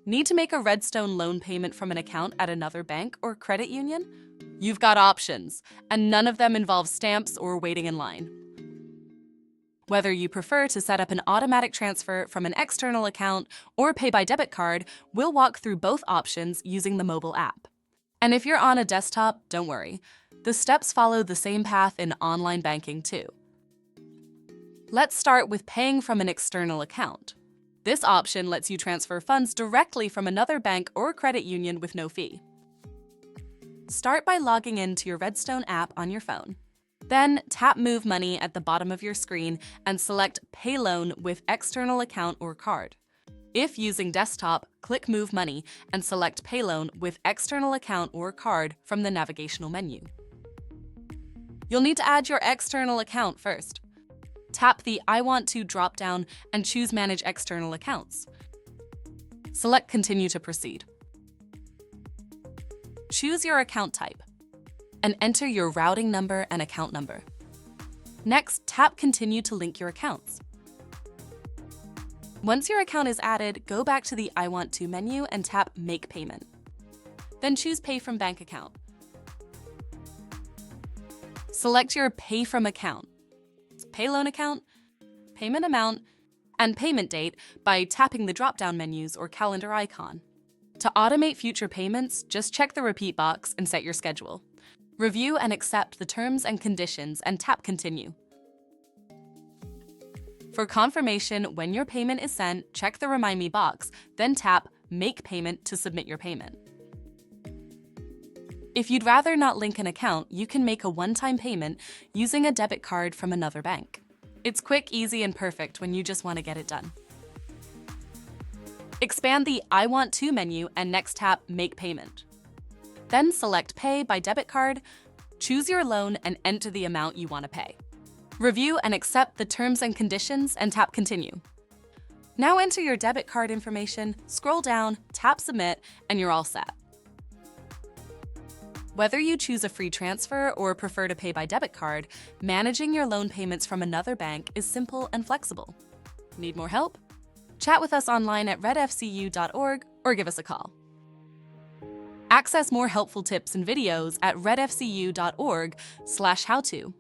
Need to make a Redstone loan payment from an account at another bank or credit union? You've got options, and none of them involve stamps or waiting in line. Whether you prefer to set up an automatic transfer from an external account or pay by debit card, we'll walk through both options using the mobile app. And if you're on a desktop, don't worry. The steps follow the same path in online banking too. Let's start with paying from an external account. This option lets you transfer funds directly from another bank or credit union with no fee. Start by logging into your Redstone app on your phone. Then tap Move Money at the bottom of your screen and select Pay Loan with external account or card. If using desktop, click Move Money and select Pay Loan with external account or card from the navigational menu. You'll need to add your external account first. Tap the I Want To drop-down and choose Manage External Accounts. Select Continue to proceed. Choose your account type and enter your routing number and account number. Next, tap Continue to link your accounts. Once your account is added, go back to the I Want To menu and tap Make Payment. Then choose Pay from Bank Account. Select your Pay From account, Pay Loan account, payment amount, and payment date by tapping the drop-down menus or calendar icon. To automate future payments, just check the repeat box and set your schedule. Review and accept the terms and conditions and tap Continue. For confirmation when your payment is sent, check the Remind Me box, then tap Make Payment to submit your payment. If you'd rather not link an account, you can make a one-time payment using a debit card from another bank. It's quick, easy, and perfect when you just want to get it done. Expand the I Want To menu and next tap Make Payment. Then select Pay by debit card, choose your loan, and enter the amount you want to pay. Review and accept the terms and conditions and tap Continue. Now enter your debit card information, scroll down, tap Submit, and you're all set. Whether you choose a free transfer or prefer to pay by debit card, managing your loan payments from another bank is simple and flexible. Need more help? Chat with us online at redfcu.org or give us a call. Access more helpful tips and videos at redfcu.org/howto.